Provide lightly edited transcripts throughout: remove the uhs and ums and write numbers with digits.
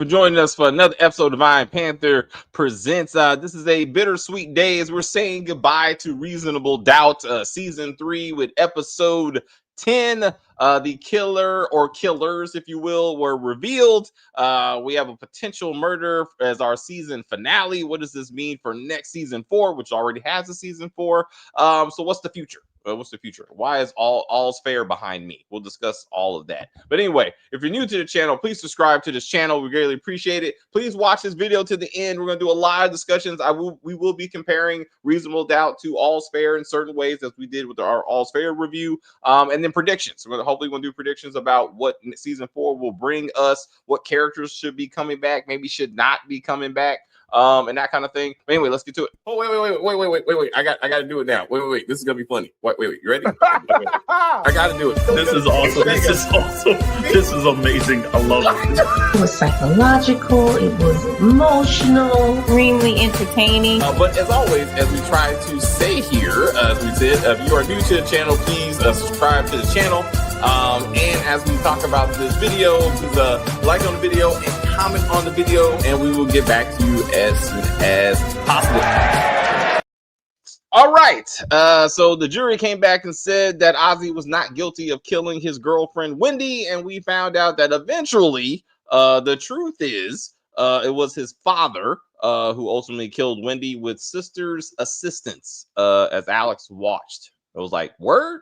for joining us for another episode of Divine Panther Presents. This is a bittersweet day as we're saying goodbye to Reasonable Doubt, season 3 with episode 10. The killer or killers, if you will, were revealed. We have a potential murder as our season finale. What does this mean for next season 4, which already has a season 4? So what's the future? What's the future? Why is all's fair behind me? We'll discuss all of that. But anyway, if you're new to the channel, please subscribe to this channel. We greatly appreciate it. Please watch this video to the end. We're going to do a lot of discussions. We will be comparing Reasonable Doubt to All's Fair in certain ways, as we did with our All's Fair review. And then predictions. We're hopefully going to do predictions about what season 4 will bring us, what characters should be coming back, maybe should not be coming back. And that kind of thing. But anyway, let's get to it. Oh, wait. I got to do it now. Wait. This is gonna be funny. Wait. You ready? I got to do it. This is awesome. This is amazing. I love it. It was psychological. It was emotional. Extremely entertaining. But as always, as we try to say here, as we said, if you are new to the channel, please subscribe to the channel. And as we talk about this video, please like on the video and comment on the video, and we will get back to you as soon as possible. All right. So the jury came back and said that Ozzy was not guilty of killing his girlfriend Wendy, and we found out that eventually, the truth is, it was his father who ultimately killed Wendy with sister's assistance. As Alex watched, it was like word.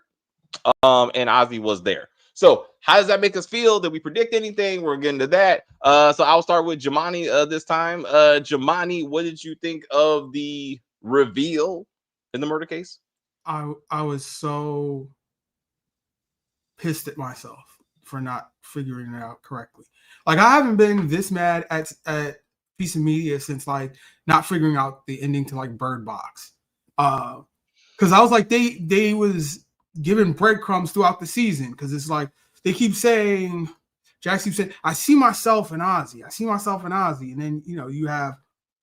And Ozzy was there. So how does that make us feel? Did we predict anything? We're getting to that. So I'll start with Jamani this time. Jamani, what did you think of the reveal in the murder case? I was so pissed at myself for not figuring it out correctly. Like, I haven't been this mad at piece of media since like not figuring out the ending to like Bird Box. Because I was like, they was giving breadcrumbs throughout the season, because it's like they keep saying, Jax keeps saying, I see myself in Ozzy. And then, you know, you have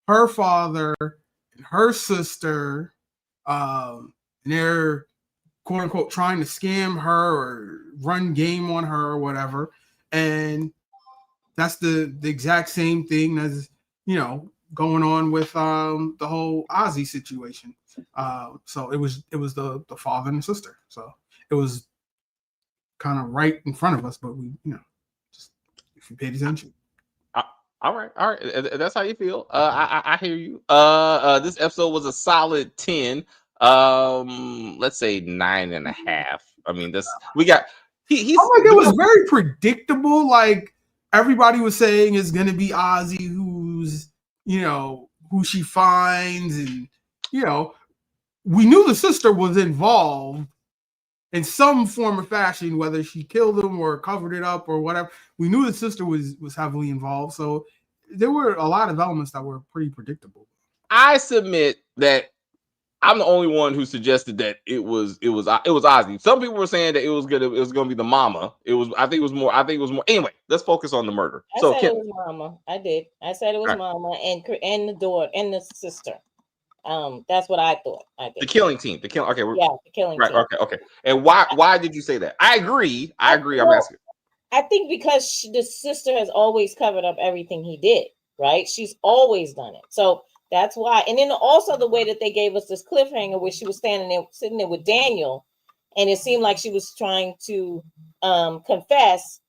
her father and her sister, and they're quote unquote trying to scam her or run game on her or whatever. And that's the exact same thing as, you know, going on with the whole Ozzy situation. So it was the father and the sister. So it was kind of right in front of us, but we, you know, just if you paid attention. All right. That's how you feel. I hear you. This episode was a solid 10. Let's say 9.5. I mean, this we got. He's. Oh, like, it was very predictable. Like, everybody was saying it's gonna be Ozzy, who's, you know, who she finds, and, you know, we knew the sister was involved in some form or fashion, whether she killed him or covered it up or whatever. We knew the sister was heavily involved. So there were a lot of elements that were pretty predictable. I submit that I'm the only one who suggested that it was Ozzy. Some people were saying that it was gonna be the mama. I think it was more. Anyway, let's focus on the murder. I said it was mama. I did. I said it was mama and the daughter and the sister. That's what I thought. The killing team. Okay. The killing team. Okay. And why did you say that? I agree. I'm asking. I think because the sister has always covered up everything he did, right? She's always done it. So that's why. And then also the way that they gave us this cliffhanger where she was sitting there with Daniel, and it seemed like she was trying to confess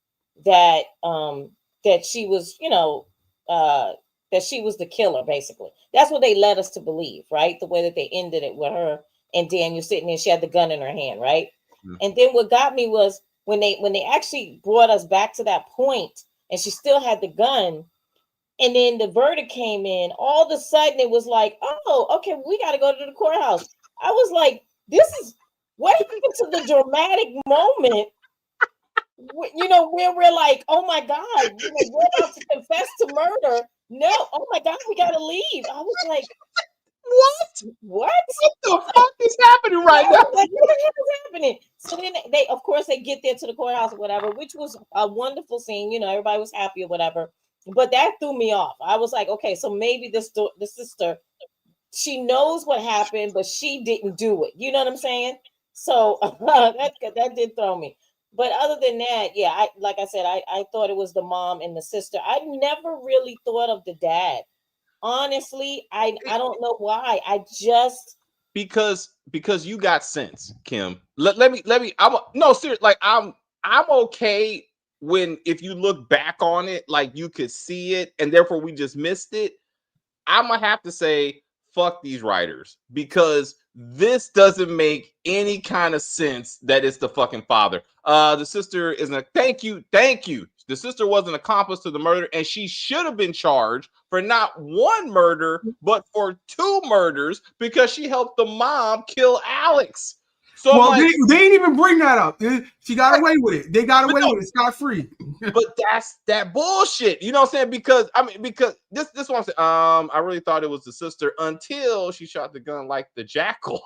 that that she was, you know, that she was the killer, basically. That's what they led us to believe, right? The way that they ended it with her and Daniel sitting there, she had the gun in her hand, right? Mm-hmm. And then what got me was when they actually brought us back to that point and she still had the gun, and then the verdict came in, all of a sudden it was like, oh, okay, we got to go to the courthouse. I was like, this is what happened to the dramatic moment, you know, where we're like, oh my God, you know, we're about to confess to murder. No, oh my God, we got to leave. I was like, what the fuck is happening right now? Like, what the hell is happening? So then they, of course, they get there to the courthouse or whatever, which was a wonderful scene. You know, everybody was happy or whatever. But that threw me off. I was like, okay, so maybe the sister, she knows what happened, but she didn't do it. You know what I'm saying? So that did throw me. But other than that, yeah, like I said, I thought it was the mom and the sister. I never really thought of the dad. Honestly, I don't know why. I just because you got sense, Kim. Let me. I'm no serious. Like I'm okay when if you look back on it, like you could see it, and therefore we just missed it. I'm gonna have to say fuck these writers because this doesn't make any kind of sense that it's the fucking father. The sister is a thank you. The sister was an accomplice to the murder, and she should have been charged for not one murder, but for 2 murders because she helped the mom kill Alex. So Well, I'm like, they didn't even bring that up. She got away with it. They got away with it scot free. but that's that bullshit. You know what I'm saying? Because this one, I really thought it was the sister until she shot the gun like the jackal.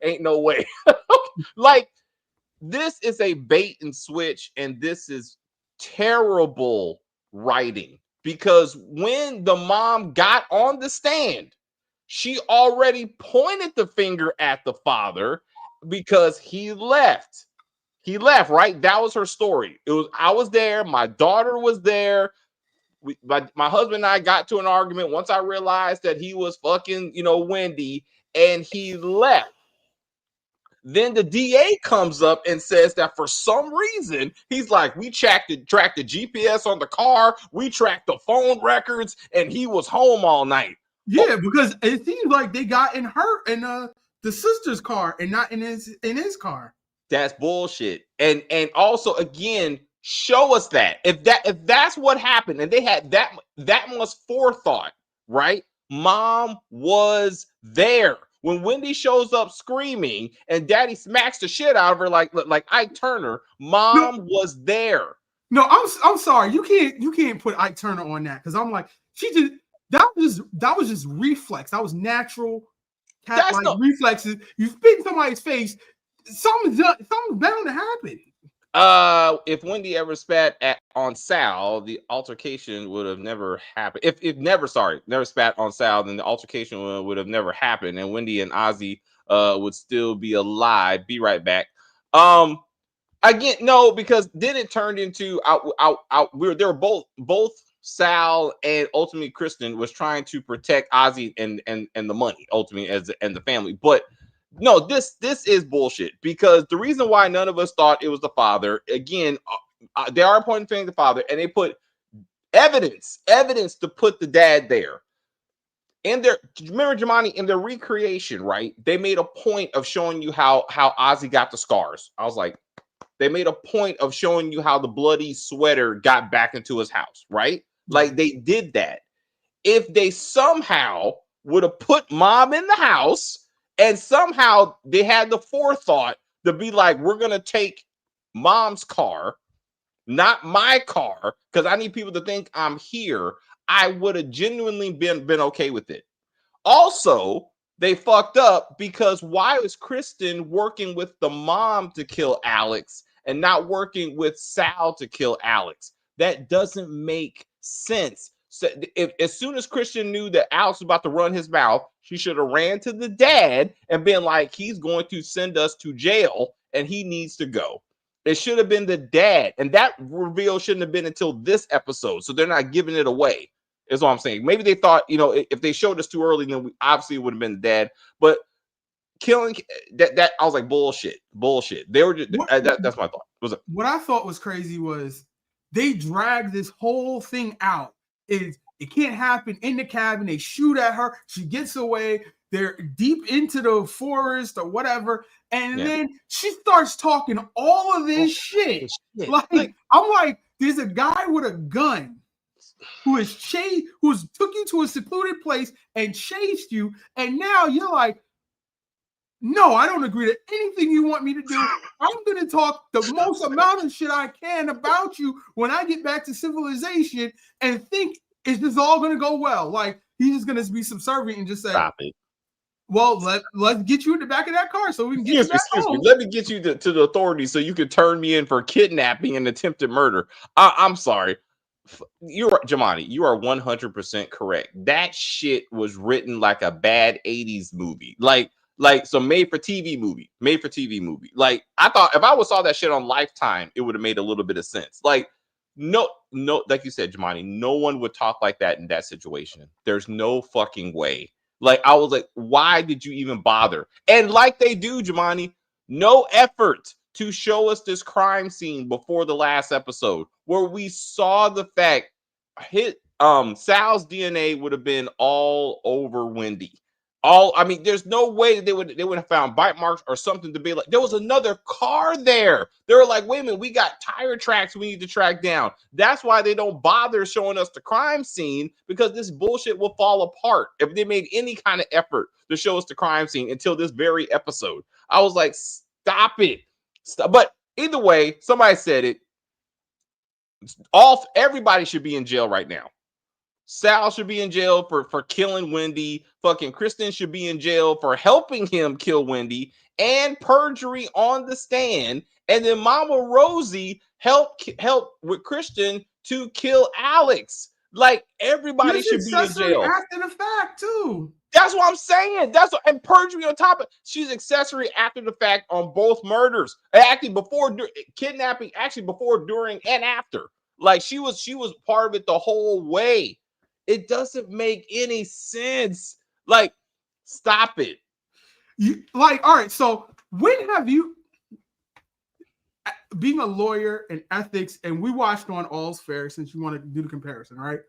Ain't no way. Like this is a bait and switch, and this is terrible writing because when the mom got on the stand, she already pointed the finger at the father because he left. He left, right? That was her story. It was I was there, my daughter was there. My husband and I got to an argument once I realized that he was fucking, Wendy, and he left. Then the DA comes up and says that for some reason, he's like, we tracked the GPS on the car, we tracked the phone records, and he was home all night. Yeah, because it seems like they got in the sister's car and not in his car. That's bullshit. And also again, show us that. If that's what happened and they had that much forethought, right? Mom was there. When Wendy shows up screaming and daddy smacks the shit out of her like Ike Turner, mom was there. No, I'm sorry. You can't put Ike Turner on that because I'm like, that was just reflex. That was natural reflexes. You spit in somebody's face, something's bound to happen. If Wendy ever spat on Sal, the altercation would have never happened. If never spat on Sal, then the altercation would have never happened, and Wendy and Ozzy would still be alive. Be right back. Again, no, because then it turned into they were both Sal and ultimately Kristen was trying to protect Ozzy and the money ultimately and the family, but. No, this is bullshit because the reason why none of us thought it was the father, again, they are pointing to the father and they put evidence to put the dad there. Remember Jamani, in their recreation, right? They made a point of showing you how Ozzy got the scars. I was like, they made a point of showing you how the bloody sweater got back into his house, right? Like they did that. If they somehow would have put mom in the house, and somehow they had the forethought to be like, we're going to take mom's car, not my car, because I need people to think I'm here. I would have genuinely been okay with it. Also, they fucked up because why was Kristen working with the mom to kill Alex and not working with Sal to kill Alex? That doesn't make sense. So as soon as Christian knew that Alex was about to run his mouth, she should have ran to the dad and been like, he's going to send us to jail and he needs to go. It should have been the dad. And that reveal shouldn't have been until this episode. So they're not giving it away, is what I'm saying. Maybe they thought, if they showed us too early, then we obviously would have been the dad. But killing that I was like, bullshit. They were just, that's my thought. What I thought was crazy was they dragged this whole thing out. It can't happen in the cabin. They shoot at her. She gets away. They're deep into the forest or whatever. And then she starts talking all of this shit. Like, I'm like, there's a guy with a gun who's took you to a secluded place and chased you. And now you're like, no, I don't agree to anything you want me to do. I'm going to talk the most amount of shit I can about you when I get back to civilization and think it's just all going to go well. Like, he's just going to be subservient and just say, stop it. Well, let's get you in the back of that car so we can get you back home. Let me get you to the authorities so you can turn me in for kidnapping and attempted murder. I'm sorry. You're right, Jamani. You are 100% correct. That shit was written like a bad 80s movie. Like, Like, so made for TV movie. Like, I thought if I saw that shit on Lifetime, it would have made a little bit of sense. Like, no, like you said, Jamani, no one would talk like that in that situation. There's no fucking way. Like, I was like, why did you even bother? And like they do, Jamani, no effort to show us this crime scene before the last episode where we saw the fact Sal's DNA would have been all over Wendy. I mean, there's no way they would have found bite marks or something to be like. There was another car there. They were like, wait a minute, we got tire tracks we need to track down. That's why they don't bother showing us the crime scene, because this bullshit will fall apart if they made any kind of effort to show us the crime scene until this very episode. I was like, stop it. Stop. But either way, somebody said it. Everybody should be in jail right now. Sal should be in jail for killing Wendy. Fucking Kristen should be in jail for helping him kill Wendy and perjury on the stand. And then Mama Rosie helped with Kristen to kill Alex. Like, everybody should be in jail after the fact too. That's what I'm saying. And perjury on top of. She's accessory after the fact on both murders. Actually, kidnapping. Actually, before, during, and after. Like, she was part of it the whole way. It doesn't make any sense. Like, stop it. All right. So when have you, being a lawyer in ethics, and we watched on All's Fair, since you want to do the comparison, right?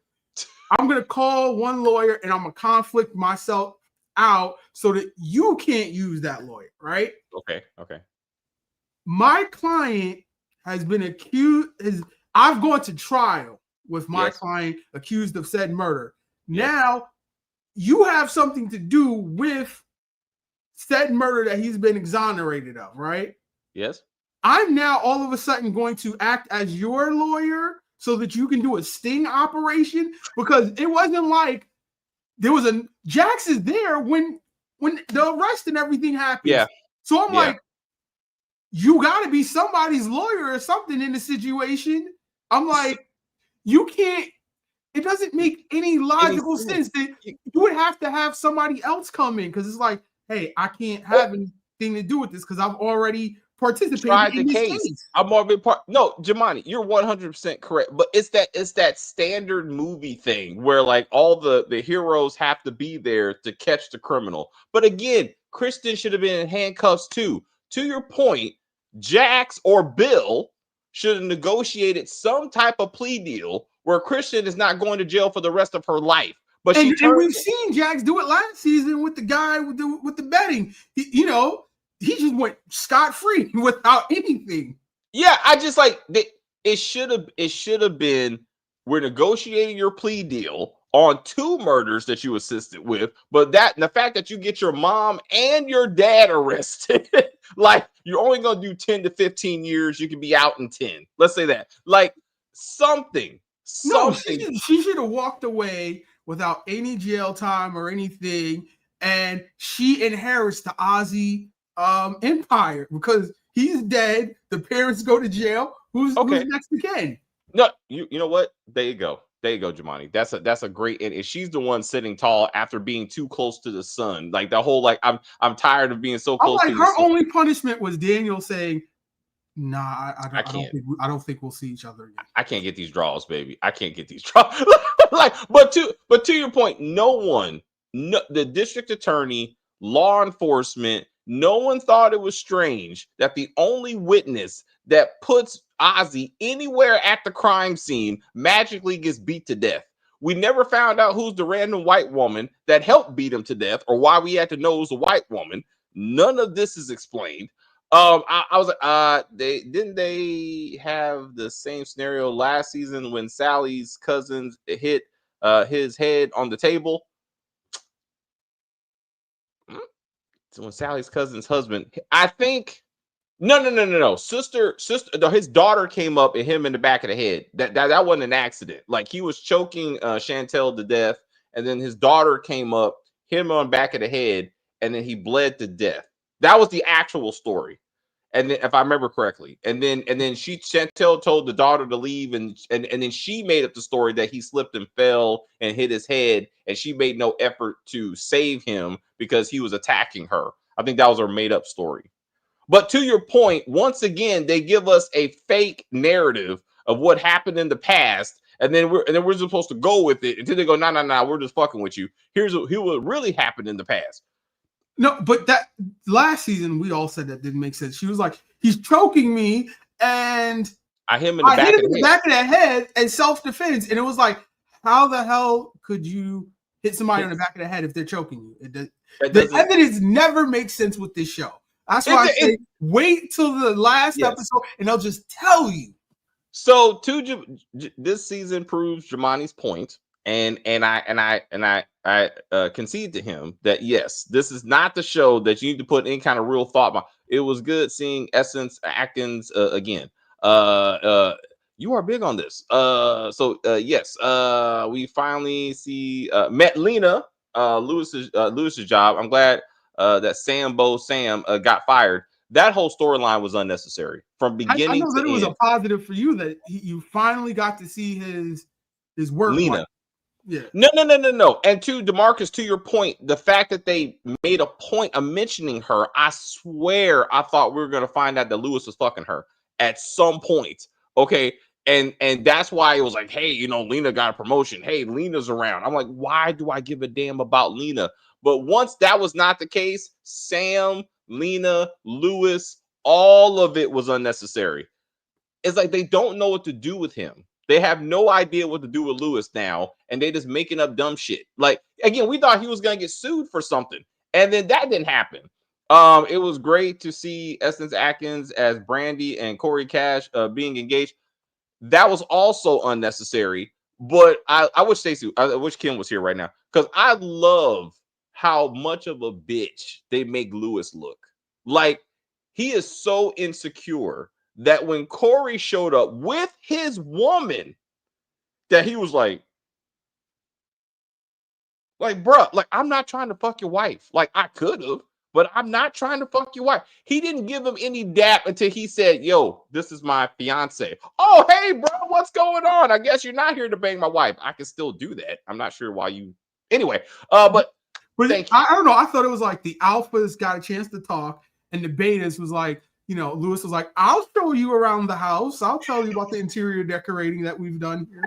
I'm going to call one lawyer and I'm going to conflict myself out so that you can't use that lawyer, right? Okay. My client has been accused. I've gone to trial with my client accused of said murder. Yes. Now, you have something to do with said murder that he's been exonerated of, right? Yes. I'm now all of a sudden going to act as your lawyer so that you can do a sting operation, because it wasn't like there was Jax is there when the arrest and everything happened. Yeah. So I'm like, you got to be somebody's lawyer or something in the situation. I'm like, you can't. It doesn't make any logical sense that you would have to have somebody else come in, because it's like, hey, I can't have anything to do with this because I've already participated in this case. I'm more of a part. No, Jamani, you're 100% correct. But it's that standard movie thing where, like, all the heroes have to be there to catch the criminal. But again, Kristen should have been in handcuffs too. To your point, Jax or Bill should have negotiated some type of plea deal where Kristen is not going to jail for the rest of her life. But and we've seen Jax do it last season with the guy with the betting. He just went scot-free without anything. Yeah, I just like it should have been, we're negotiating your plea deal on 2 murders that you assisted with, but the fact that you get your mom and your dad arrested, like, you're only gonna do 10 to 15 years, you can be out in 10. Let's say that. Like, something. No, she should have walked away without any jail time or anything, and she inherits the Ozzy empire because he's dead. The parents go to jail. Who's next again? No, you know what? There you go, Jamani. That's a great. And she's the one sitting tall after being too close to the sun. Like, the whole, like, I'm tired of being so close. I'm like, her only punishment was Daniel saying, "Nah, I don't think we'll see each other again." I can't get these draws, baby. I can't get these draws. Like, but to your point, the district attorney, law enforcement, no one thought it was strange that the only witness that puts Ozzy anywhere at the crime scene magically gets beat to death. We never found out who's the random white woman that helped beat him to death, or why we had to know it was a white woman. None of this is explained. I was like, they have the same scenario last season when Sally's cousins hit his head on the table. So when Sally's cousin's husband, I think, no. Sister, his daughter came up and hit him in the back of the head. That wasn't an accident. Like, he was choking Chantel to death, and then his daughter came up, hit him on the back of the head, and then he bled to death. That was the actual story. And then, if I remember correctly, and then Chantel told the daughter to leave, and then she made up the story that he slipped and fell and hit his head, and she made no effort to save him because he was attacking her. I think that was a made up story. But to your point, once again, they give us a fake narrative of what happened in the past, and then we're supposed to go with it until they go, no, we're just fucking with you. Here's what really happened in the past. No, but that last season we all said that didn't make sense. She was like, he's choking me, and I hit him in the back of the head and self-defense. And it was like, how the hell could you hit somebody on the back of the head if they're choking you? The evidence never makes sense with this show. That's why I say wait till the last episode and they'll just tell you. So this season proves Jamani's point, and I concede to him that yes, this is not the show that you need to put any kind of real thought behind. It was good seeing Essence Atkins again. You are big on this. Yes, we finally met Lena, Lewis's job. I'm glad that Sam got fired. That whole storyline was unnecessary from beginning I know that to it was end. a positive for you that you finally got to see his work. Lena. Yeah. No. And to DeMarcus, to your point, the fact that they made a point of mentioning her, I swear I thought we were going to find out that Lewis was fucking her at some point. Okay. And that's why it was like, hey, Lena got a promotion. Hey, Lena's around. I'm like, why do I give a damn about Lena? But once that was not the case, Sam, Lena, Lewis, all of it was unnecessary. It's like they don't know what to do with him. They have no idea what to do with Lewis now, and they just making up dumb shit. Like, again, we thought he was gonna get sued for something, and then that didn't happen. It was great to see Essence Atkins as Brandy and Corey Cash being engaged. That was also unnecessary, but I wish Kim was here right now, because I love how much of a bitch they make Lewis look. Like, he is so insecure that when Corey showed up with his woman, that he was like, bruh, like, I'm not trying to fuck your wife. Like, I could have, but I'm not trying to fuck your wife. He didn't give him any dap until he said, yo, this is my fiance. Oh, hey, bro, what's going on? I guess you're not here to bang my wife. I can still do that. I'm not sure why you. Anyway, but thank you. I don't know. I thought it was like the alphas got a chance to talk, and the betas was like, Lewis was like, I'll show you around the house. I'll tell you about the interior decorating that we've done here.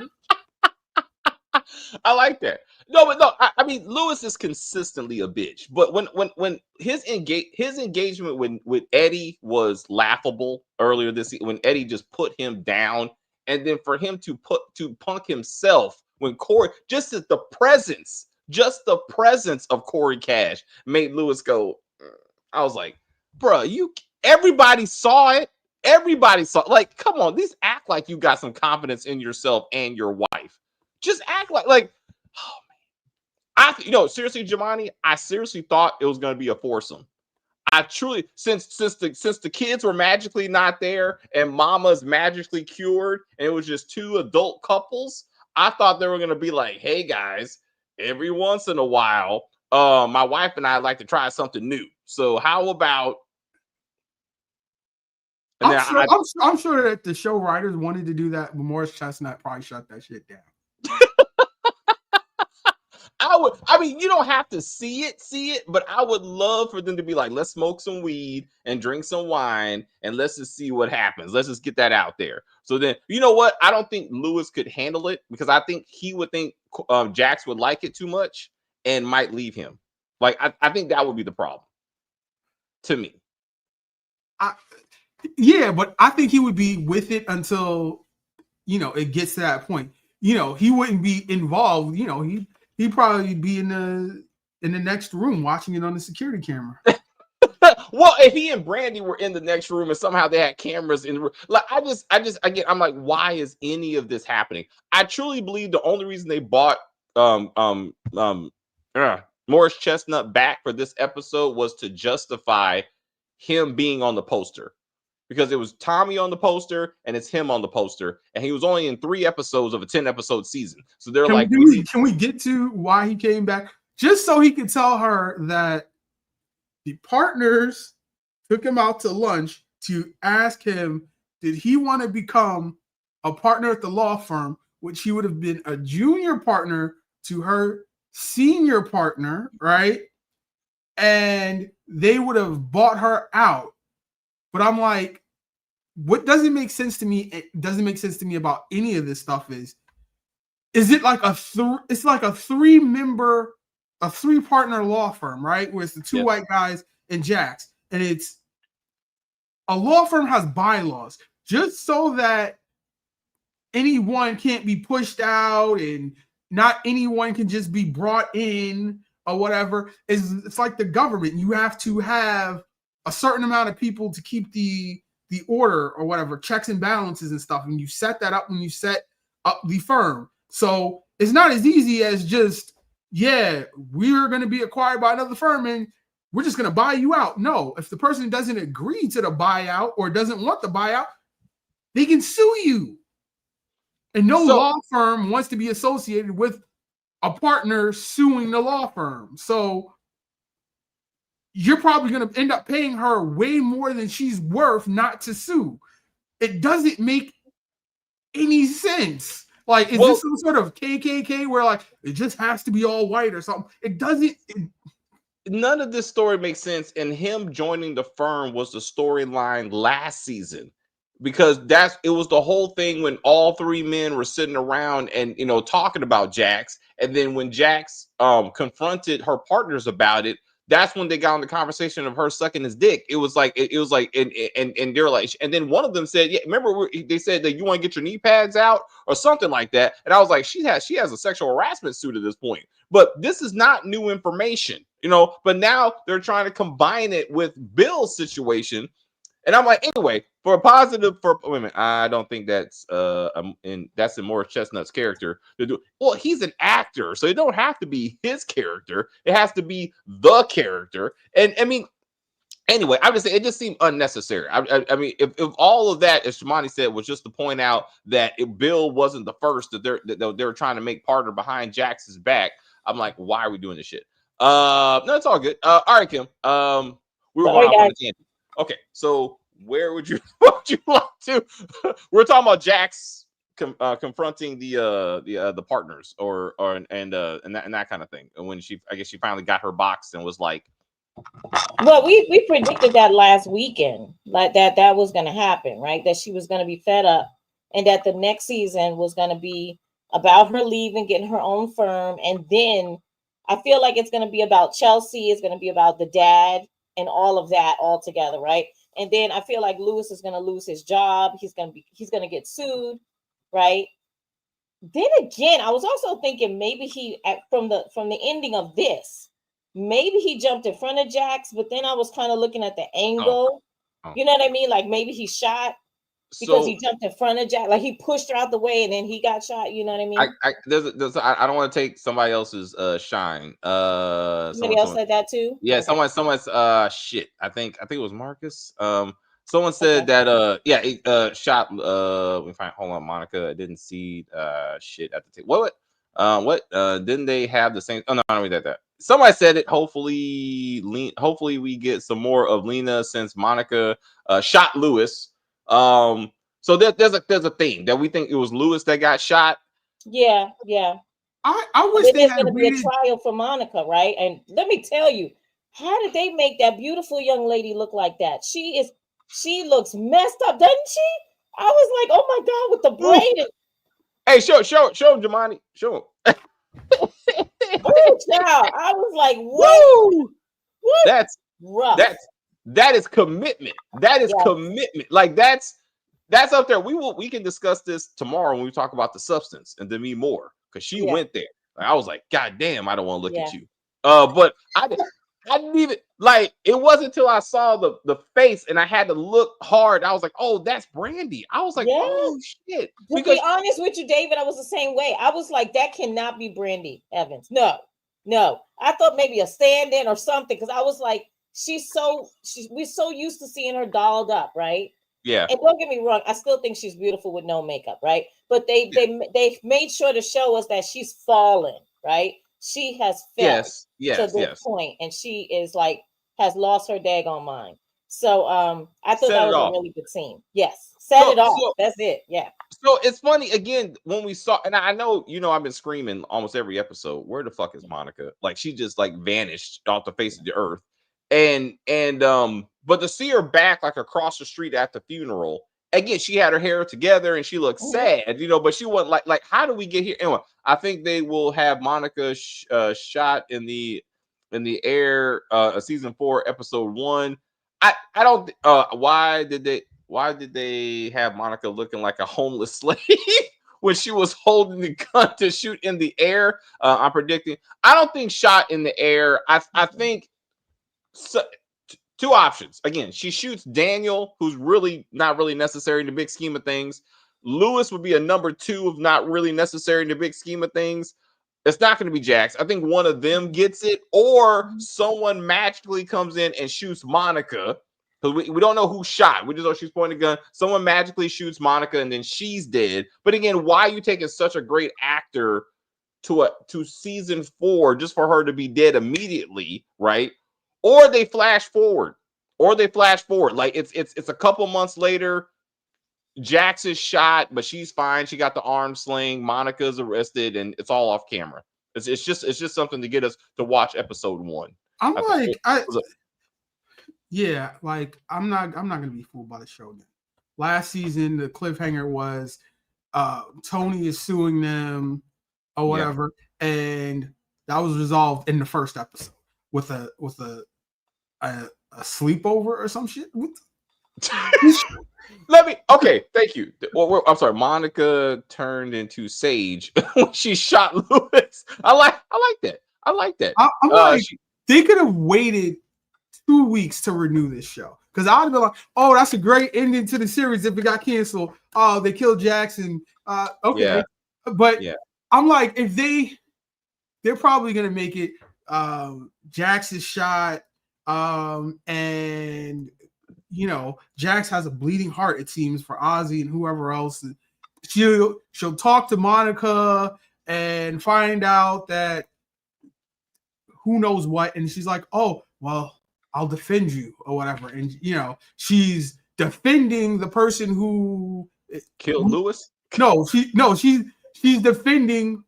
I like that. No, I mean, Lewis is consistently a bitch. But when his engagement with Eddie was laughable earlier this season, when Eddie just put him down, and then for him to punk himself when Corey, just the presence of Corey Cash made Lewis go. I was like, bro, everybody saw it. Everybody saw, like, come on, these act like you got some confidence in yourself and your wife. Just act like, oh man. Seriously, Jamani, I seriously thought it was going to be a foursome. I truly, since the kids were magically not there and Mama's magically cured, and it was just two adult couples, I thought they were going to be like, hey guys, every once in a while, my wife and I like to try something new. So how about? I'm sure that the show writers wanted to do that, but Morris Chestnut probably shut that shit down. I mean, you don't have to see it, but I would love for them to be like, let's smoke some weed and drink some wine and let's just see what happens. Let's just get that out there. So then, you know what? I don't think Lewis could handle it, because I think he would think Jax would like it too much and might leave him. Like, I think that would be the problem to me. Yeah, but I think he would be with it until, it gets to that point. He wouldn't be involved. He'd probably be in the next room watching it on the security camera. Well, if he and Brandy were in the next room and somehow they had cameras in the room, like, again, I'm like, why is any of this happening? I truly believe the only reason they bought Morris Chestnut back for this episode was to justify him being on the poster, because it was Tommy on the poster and it's him on the poster, and he was only in 3 episodes of a 10-episode season. So they're can we get to why he came back? Just so he could tell her that the partners took him out to lunch to ask him, did he want to become a partner at the law firm, which he would have been a junior partner to her senior partner, right? and they would have bought her out. But I'm like, what doesn't make sense to me? It doesn't make sense to me about any of this stuff is it like it's like a three-partner law firm, right? Where it's the two white guys and Jax. And it's a law firm has bylaws just so that anyone can't be pushed out and not anyone can just be brought in or whatever. It's like the government. You have to have a certain amount of people to keep the order or whatever, checks and balances and stuff. And you set that up when you set up the firm. So it's not as easy as just, we're going to be acquired by another firm and we're just going to buy you out. No, if the person doesn't agree to the buyout or doesn't want the buyout, they can sue you. And no law firm wants to be associated with a partner suing the law firm. So you're probably going to end up paying her way more than she's worth not to sue. It doesn't make any sense. Like, is this some sort of KKK where like it just has to be all white or something? It doesn't. None of this story makes sense. And him joining the firm was the storyline last season, because it was the whole thing when all three men were sitting around and talking about Jax. And then when Jax confronted her partners about it, that's when they got on the conversation of her sucking his dick. It was like, and they're like, and then one of them said, remember they said that you want to get your knee pads out or something like that. And I was like, she has a sexual harassment suit at this point, but this is not new information, but now they're trying to combine it with Bill's situation. And I'm like, anyway, for a positive for women, I don't think that's that's in Morris Chestnut's character to do. Well, he's an actor, so it don't have to be his character. It has to be the character. And I mean, anyway, I would say it just seemed unnecessary. I mean, if all of that, as Shimani said, was just to point out that Bill wasn't the first that they're trying to make partner behind Jax's back, I'm like, why are we doing this shit? No, it's all good. All right, Kim. We were going off on a tangent. Okay, so where would you like to? We're talking about Jax confronting the partners and that kind of thing. And when I guess she finally got her box and was like, well, we predicted that last weekend, like that was going to happen, right? That she was going to be fed up, and that the next season was going to be about her leaving, getting her own firm, and then I feel like it's going to be about Chelsea. It's going to be about the dad and all of that all together, right? And then I feel like Lewis is going to lose his job. He's going to get sued, right? Then again, I was also thinking maybe from the ending of this, maybe he jumped in front of Jax, but then I was kind of looking at the angle. You know what I mean? Like maybe he shot because he jumped in front of Jax, like he pushed her out the way and then he got shot. You know what I mean? I don't want to take somebody else's shine. Somebody else said that too. Yeah, okay. someone's shit. I think it was Marcus. Someone said that he shot we find hold on, Monica. I didn't see shit at the table. What didn't they have the same? Oh no, I don't read that. Somebody said it. Hopefully we get some more of Lena since Monica shot Lewis. So there's a thing that we think it was Lewis that got shot. Yeah. I wish there's going to be a trial for Monica, right? And let me tell you, how did they make that beautiful young lady look like that? She looks messed up, doesn't she? I was like, oh my god, with the braid. Hey, show him, Jamani. Show him. Oh, child. I was like, whoa. That's rough. That is commitment. That is commitment. Like that's up there. We can discuss this tomorrow when we talk about the substance and Demi Moore, because she went there. Like, I was like, God damn, I don't want to look at you. But I didn't even like. It wasn't until I saw the face and I had to look hard. I was like, oh, that's Brandy. I was like, oh shit. To be honest with you, David, I was the same way. I was like, that cannot be Brandy Evans. No. I thought maybe a stand-in or something, because I was like, we're so used to seeing her dolled up, right? Yeah. And don't get me wrong, I still think she's beautiful with no makeup, right? But they made sure to show us that she's fallen, right? She has fell to this point, and she is like has lost her daggone mind. So I thought that was a really good scene. Yes, set it off. That's it. Yeah. So it's funny again when we saw, and I know I've been screaming almost every episode, where the fuck is Monica? Like she just like vanished off the face of the earth. but to see her back like across the street at the funeral, again, she had her hair together and she looked sad, but she wasn't like how do we get here? Anyway, I think they will have Monica shot in the air season 4 episode 1. I don't why did they have Monica looking like a homeless slave when she was holding the gun to shoot in the air? I'm predicting. I don't think shot in the air. I think so, two options. Again, she shoots Daniel, who's really not really necessary in the big scheme of things. Lewis would be a number 2 of not really necessary in the big scheme of things. It's not going to be Jax. I think one of them gets it, or someone magically comes in and shoots Monica. Because we don't know who shot. We just know she's pointing a gun. Someone magically shoots Monica and then she's dead. But again, why are you taking such a great actor to season 4 just for her to be dead immediately, right? Or they flash forward. Like it's a couple months later. Jax is shot, but she's fine. She got the arm sling. Monica's arrested, and it's all off camera. It's just something to get us to watch episode 1. I'm not gonna be fooled by the show then. Last season, the cliffhanger was Tony is suing them or whatever, and that was resolved in the first episode with a sleepover or some shit. Thank you. Well, I'm sorry. Monica turned into Sage when she shot Lewis. I like that. I'm like, they could have waited 2 weeks to renew this show, because I would have been like, oh, that's a great ending to the series if it got canceled. Oh, they killed Jackson. Okay, but I'm like, if they're probably gonna make it. Jax is shot, and Jax has a bleeding heart, it seems, for Ozzy and whoever else. She'll talk to Monica and find out that who knows what, and she's like, oh, well, I'll defend you or whatever. And she's defending the person who killed Lewis. She's defending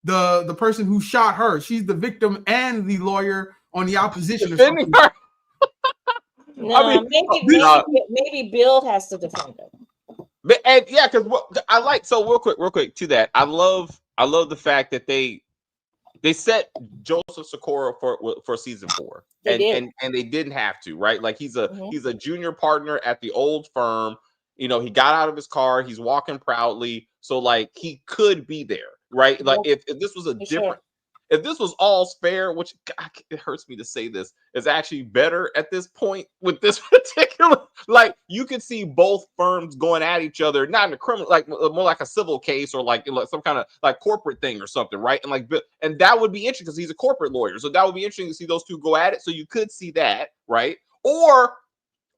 the person who shot her. She's the victim and the lawyer on the opposition. Defending her. No, maybe Bill has to defend her. Because I like, so real quick to that. I love the fact that they set Joseph Sikora for season 4, and they didn't have to, right? Like he's a junior partner at the old firm. He got out of his car. He's walking proudly, so like he could be there, right? Like if this was if this was all fair, which it hurts me to say this, is actually better at this point with this particular. Like you could see both firms going at each other, not in a criminal, like more like a civil case or like some kind of like corporate thing or something, right? And that would be interesting because he's a corporate lawyer, so that would be interesting to see those two go at it. So you could see that, right? Or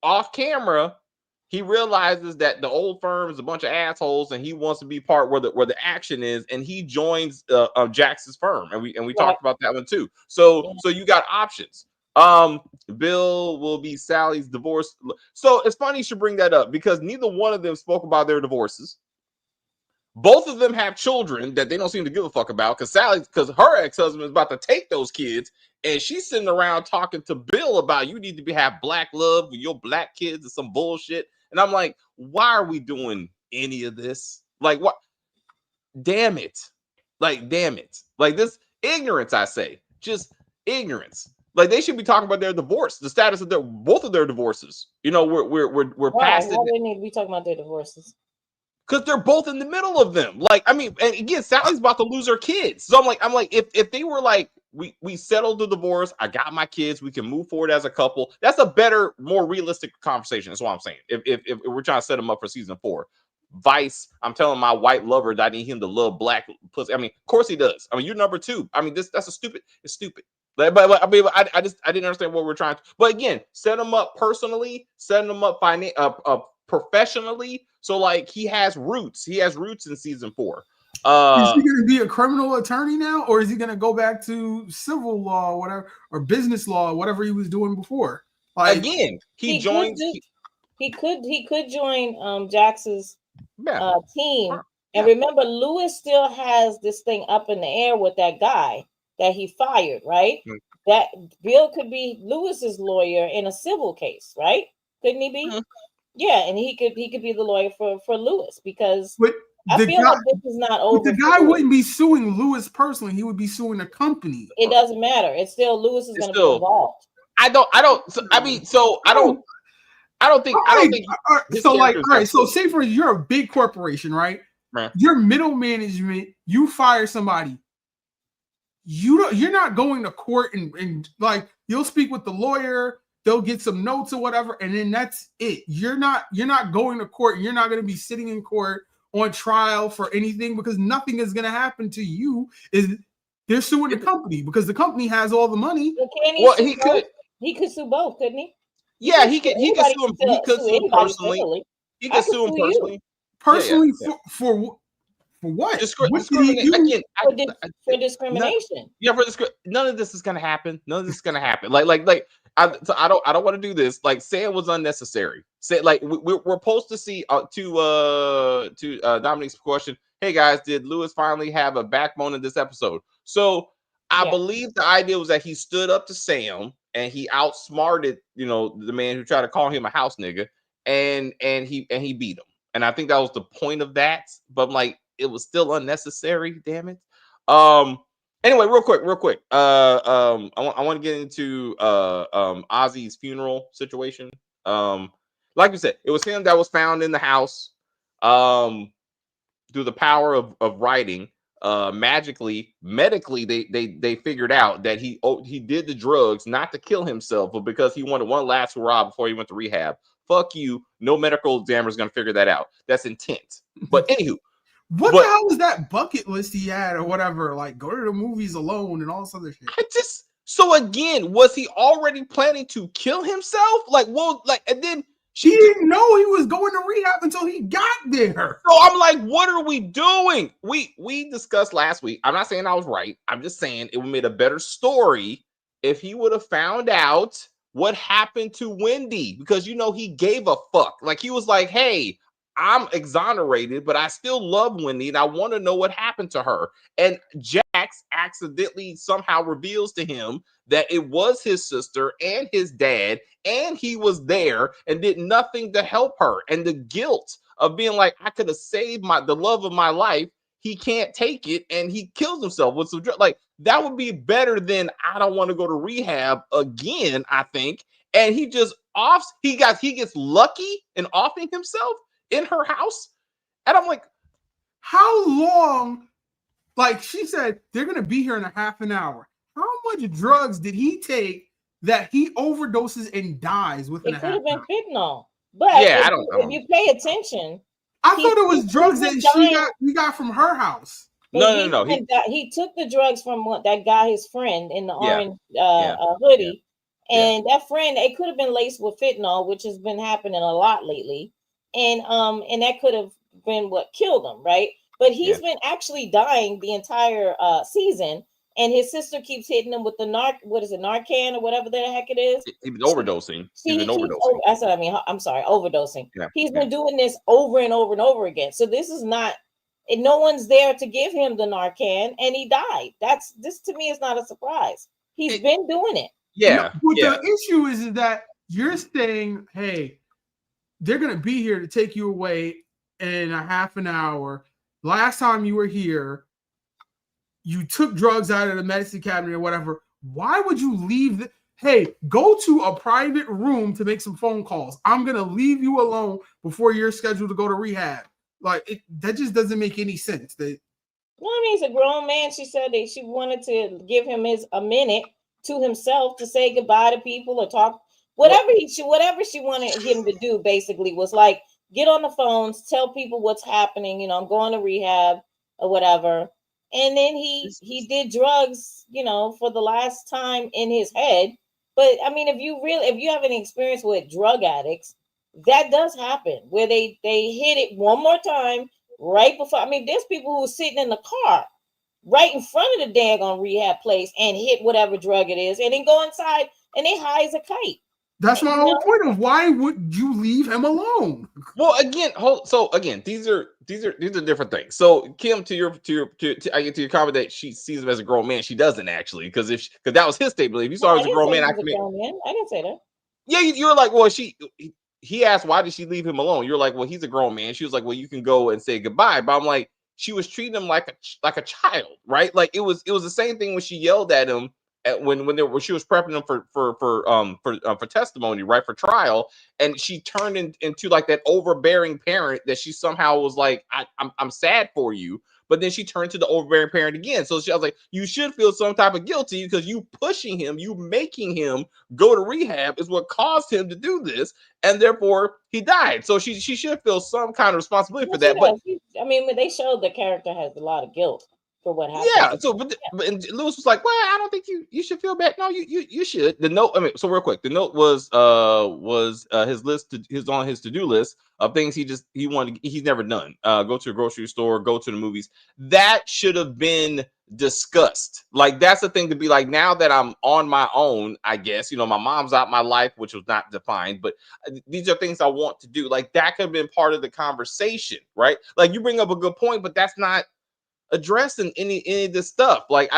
off camera, he realizes that the old firm is a bunch of assholes, and he wants to be part where the action is, and he joins Jax's firm, and we talked about that one too. So you got options. Bill will be Sally's divorce. So it's funny you should bring that up because neither one of them spoke about their divorces. Both of them have children that they don't seem to give a fuck about because her ex-husband is about to take those kids, and she's sitting around talking to Bill about you need to have black love with your black kids and some bullshit. And I'm like, why are we doing any of this? Like, what? Damn it. Like this ignorance, I say. Just ignorance. Like they should be talking about their divorce, the status of both of their divorces. We're past it. Why do they need to be talking about their divorces? Because they're both in the middle of them. Like, I mean, and again, Sally's about to lose her kids. So I'm like, if they were like, we settled the divorce, I got my kids, we can move forward as a couple. That's a better, more realistic conversation. That's what I'm saying. If we're trying to set them up for season 4. Vice, I'm telling my white lover that I need him to love black pussy. I mean, of course he does. I mean, you're number 2. I mean, it's stupid. But I mean, I didn't understand what we're trying to. But again, set them up personally, setting them up professionally. So like he has roots. He has roots in season 4. Is he going to be a criminal attorney now, or is he going to go back to civil law, or whatever, or business law, whatever he was doing before? Like again, he could join Jax's team. And remember, Lewis still has this thing up in the air with that guy. that he fired, right? Mm. That Bill could be Lewis's lawyer in a civil case, right? Couldn't he be? Mm. Yeah, and he could be the lawyer for Lewis, because But I the feel guy, like this is not but over. the for guy Lewis. wouldn't be suing Lewis personally. He would be suing the company. It doesn't matter. It's still Lewis is It's going to be still- involved. I don't think I don't think his So like, character is all right, that so sweet. say for you're a big corporation, right? Man. You're middle management, you fire somebody. You're not going to court and like you'll speak with the lawyer, they'll get some notes or whatever, and then that's it. You're not going to court, and you're not going to be sitting in court on trial for anything, because nothing is going to happen to you. They're suing the company because the company has all the money. Well, can he Well, sue he both? could. He could sue both, couldn't he? Yeah, he could Anybody sue him. can He could sue sue him anybody personally. civilly. He I could could sue him sue you. personally. Personally, Yeah. for what? Discri- What did he discriminate do? again. For discrimination. Yeah, none of this is gonna happen. None of this is gonna happen. I don't want to do this. Like, Sam was unnecessary. Say, like, we're supposed to see to Dominique's question. Hey guys, did Lewis finally have a backbone in this episode? So I believe the idea was that he stood up to Sam and he outsmarted, the man who tried to call him a house nigga, and he beat him. And I think that was the point of that. But like, it was still unnecessary. Damn it. Anyway, real quick. I want to get into Ozzy's funeral situation. Like you said, it was him that was found in the house. Through the power of writing, magically, medically, they figured out that he did the drugs not to kill himself, but because he wanted one last hurrah before he went to rehab. Fuck you. No medical examiner is gonna figure that out. That's intent. But anywho. What the hell was that bucket list he had or whatever? Like, go to the movies alone and all this other shit. So again, was he already planning to kill himself? And then she didn't know he was going to rehab until he got there. So I'm like, what are we doing? We discussed last week. I'm not saying I was right. I'm just saying it would made a better story if he would have found out what happened to Wendy, because he gave a fuck. Like, he was like, hey, I'm exonerated, but I still love Wendy and I want to know what happened to her. And Jax accidentally somehow reveals to him that it was his sister and his dad, and he was there and did nothing to help her. And the guilt of being like, I could have saved the love of my life. He can't take it, and he kills himself with some drugs. Like, that would be better than I don't want to go to rehab again, I think. And he just he gets lucky in offing himself in her house. And I'm like, how long? Like, she said they're gonna be here in a half an hour. How much drugs did he take that he overdoses and dies within a half an hour? It could have been fentanyl. But yeah, if you pay attention, I thought it was drugs that he got from her house. No. He took the drugs from that guy, his friend, in the orange hoodie. Yeah. And that friend, it could have been laced with fentanyl, which has been happening a lot lately. And that could have been what killed him, right? But he's been actually dying the entire season, and his sister keeps hitting him with the Narcan or whatever the heck it is. He's been overdosing. That's what I mean. I'm sorry, overdosing. Yeah. He's been doing this over and over and over again. So this is not, and no one's there to give him the Narcan, and he died. This to me is not a surprise. He's been doing it. Yeah. But the issue is that you're saying, hey, they're going to be here to take you away in a half an hour. Last time you were here, you took drugs out of the medicine cabinet or whatever. Why would you leave? Hey, go to a private room to make some phone calls. I'm going to leave you alone before you're scheduled to go to rehab. Like, that just doesn't make any sense. Well, I mean, he's a grown man. She said that she wanted to give him a minute to himself to say goodbye to people or talk. Whatever she wanted him to do, basically, was like, get on the phones, tell people what's happening. I'm going to rehab or whatever. And then he did drugs, for the last time in his head. But I mean, if you have any experience with drug addicts, that does happen where they hit it one more time right before. I mean, there's people who are sitting in the car right in front of the daggone rehab place and hit whatever drug it is, and then go inside and they high as a kite. That's my whole point of why would you leave him alone? Well, again, these are these are different things. So Kim, to I get to your comment that she sees him as a grown man. She doesn't actually, because because that was his statement. If you No, saw him I as a didn't grown say man, he I was a can. grown man. I didn't say that. Yeah, you were like, well, he asked why did she leave him alone. You're like, well, he's a grown man. She was like, well, you can go and say goodbye. But I'm like, she was treating him like a child, right? Like it was the same thing when she yelled at him when she was prepping him for testimony, right, for trial, and she turned into like that overbearing parent that she somehow was like, I'm sad for you. But then she turned to the overbearing parent again. So I was like, you should feel some type of guilty because you pushing him, you making him go to rehab is what caused him to do this, and therefore he died. So she should feel some kind of responsibility for Well, she that. But does. I mean, when they showed the character has a lot of guilt for what yeah, happened. so but and Lewis was like, well, I don't think you should feel bad. No, you should. The note, I mean, so real quick, the note was his list his on his to-do list of things he wanted he's never done. Go to a grocery store, go to the movies. That should have been discussed. Like that's the thing to be like, now that I'm on my own, I guess, my mom's out my life, which was not defined, but these are things I want to do. Like that could have been part of the conversation, right? Like you bring up a good point, but that's not addressing any of this stuff. Like